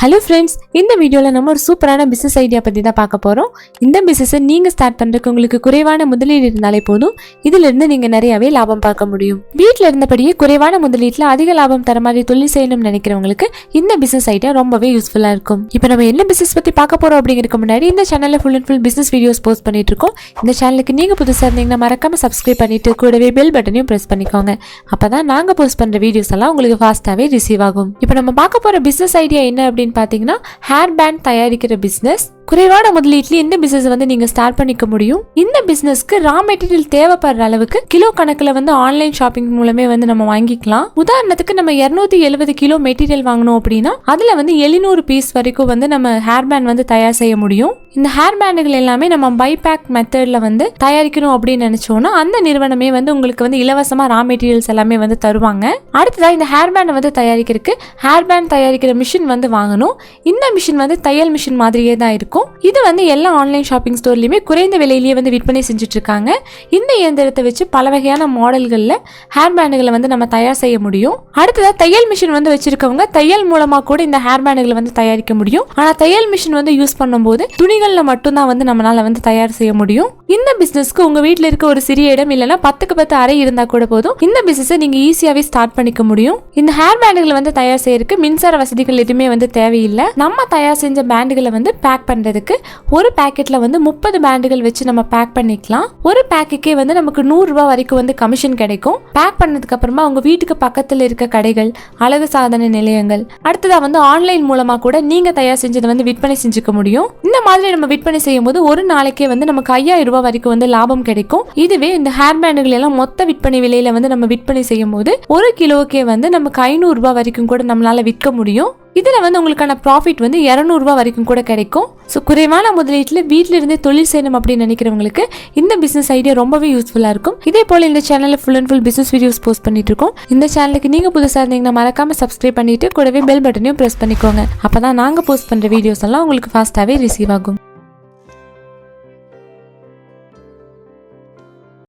Hello friends, இந்த வீடியோவில் நம்ம ஒரு சூப்பரான பிஸ்னஸ் ஐடியா பற்றி தான் பார்க்க போகிறோம். இந்த பிஸ்னஸை நீங்கள் ஸ்டார்ட் பண்ணுறதுக்கு உங்களுக்கு குறைவான முதலீடு இருந்தாலே போதும். இதிலிருந்து நீங்கள் நிறையாவே லாபம் பார்க்க முடியும். வீட்டில் இருந்தபடியே குறைவான முதலீட்டில் அதிக லாபம் தர மாதிரி தொழில் செய்யணும்னு நினைக்கிறவங்களுக்கு இந்த பிஸ்னஸ் ஐடியா ரொம்பவே யூஸ்ஃபுல்லாக இருக்கும். இப்போ நம்ம என்ன பிஸ்னஸ் பற்றி பார்க்க போகிறோம் அப்படிங்கிறதுக்கு முன்னாடி இந்த சேனலில் full and full business videos post பண்ணிட்டு இருக்கோம். இந்த சேனலுக்கு நீங்கள் புதுசாக இருந்தீங்கன்னா மறக்காமல் சப்ஸ்கிரைப் பண்ணிட்டு கூடவே பெல் பட்டனையும் ப்ரெஸ் பண்ணிக்கோங்க. அப்போ தான் நாங்கள் போஸ்ட் பண்ணுற வீடியோஸ் எல்லாம் உங்களுக்கு ஃபாஸ்ட்டாகவே ரிசீவ் ஆகும். இப்போ நம்ம பார்க்க போகிற பிஸ்னஸ் ஐடியா என்ன அப்படின்னு பாத்தீங்கன்னா ஹேர் பேண்ட் தயாரிக்கிற பிசினஸ். குறைவான முதலீட்டுல இந்த பிசினஸ் நீங்க ஸ்டார்ட் பண்ணிக்க முடியும். இந்த பிசினஸ்க்கு ரா மெட்டீரியல் தேவைப்படுற அளவுக்கு கிலோ கணக்குல ஆன்லைன் ஷாப்பிங் மூலமே நம்ம வாங்கிக்கலாம். உதாரணத்துக்கு நம்ம 270 கிலோ மெட்டீரியல் வாங்கணும் அப்படின்னா அதுல 700 பீஸ் வரைக்கும் நம்ம ஹேர் பேண்ட் தயார் செய்ய முடியும். இந்த ஹேர் பேண்டுகள் எல்லாமே நம்ம பைபேக் மெத்தட்ல தயாரிக்கணும் அப்படின்னு நினைச்சோம்னா அந்த நிறுவனமே உங்களுக்கு இலவசமா ரா மெட்டீரியல்ஸ் எல்லாமே தருவாங்க. அடுத்ததான் இந்த ஹேர் பேண்ட் தயாரிக்கிறதுக்கு ஹேர் பேண்ட் தயாரிக்கிற மிஷின் வாங்கணும். இந்த மிஷின் தையல் மிஷின் மாதிரியே தான் இருக்கும். இது எல்லா ஆன்லைன் ஷாப்பிங் ஸ்டோர்லயுமே குறைந்த விலையிலேயே விற்பனை செஞ்சுட்டு இருக்காங்க. இந்த இயந்திரத்தை வச்சு பல வகையான மாடல்கள்ல ஹேர் பேண்டுகளை நம்ம தயார் செய்ய முடியும். அடுத்ததா தையல் மிஷின் வச்சிருக்கவங்க தையல் மூலமா கூட இந்த ஹேர் பேண்டுகளை தயாரிக்க முடியும். ஆனா தையல் மிஷின் யூஸ் பண்ணும்போது துணிகள்ல மட்டும்தான் நம்மளால தயார் செய்ய முடியும். இந்த பிசினஸ்க்கு உங்க வீட்டுல இருக்க ஒரு சிறிய இடம் இல்லைன்னா 10க்கு 10 அறை இருந்தா கூட போதும். இந்த பிசினஸை நீங்க ஈஸியாவே ஸ்டார்ட் பண்ணிக்க முடியும். இந்த ஹேர் பேண்டுகளை தயார் செய்யறதுக்கு மின்சார வசதிகள் எதுவுமே தேவையில்லை. நம்ம தயார் செஞ்ச பேண்டுகளை பேக் பண்றதுக்கு ஒரு பேக்கெட்ல 30 பேண்டுகள் வச்சு நம்ம பேக் பண்ணிக்கலாம். ஒரு பேக்குக்கே நமக்கு 100 ரூபாய் வரைக்கும் கமிஷன் கிடைக்கும். பேக் பண்ணதுக்கு அப்புறமா உங்க வீட்டுக்கு பக்கத்துல இருக்க கடைகள், அழகு சாதன நிலையங்கள், அடுத்ததா ஆன்லைன் மூலமா கூட நீங்க தயார் செஞ்சதை விற்பனை செஞ்சுக்க முடியும். இந்த மாதிரி நம்ம விற்பனை செய்யும் போது ஒரு நாளைக்கே நமக்கு 5000 ரூபாய் வரைக்கும் லாபம் கிடைக்கும். இதுவே இந்த ஹேர் பேண்டுகள் எல்லாம் மொத்த விற்பனை விலையில நம்ம விற்பனை செய்யும் போது ஒரு கிலோக்கே நமக்கு 500 ரூபாய் வரைக்கும் கூட நம்மளால விற்க முடியும். இதுல உங்களுக்கான ப்ராஃபிட் 200 ரூபாய் வரைக்கும் கூட கிடைக்கும். ஸோ குறைவான முதலீட்டுல வீட்டில இருந்தே தொழில் செய்யணும் அப்படின்னு நினைக்கிறவங்களுக்கு இந்த பிசினஸ் ஐடியா ரொம்பவே யூஸ்ஃபுல்லா இருக்கும். இதே போல இந்த சேனல்ல full and full business videos post பண்ணிட்டு இருக்கோம். இந்த சேனலுக்கு நீங்க புதுசா இருந்தீங்கன்னா மறக்காம சப்ஸ்கிரைப் பண்ணிட்டு கூடவே பெல் பட்டனையும் பிரஸ் பண்ணிக்கோங்க. அப்பதான் நாங்க போஸ்ட் பண்ற வீடியோஸ் எல்லாம் உங்களுக்கு ஃபாஸ்டாவே ரிசீவ் ஆகும்.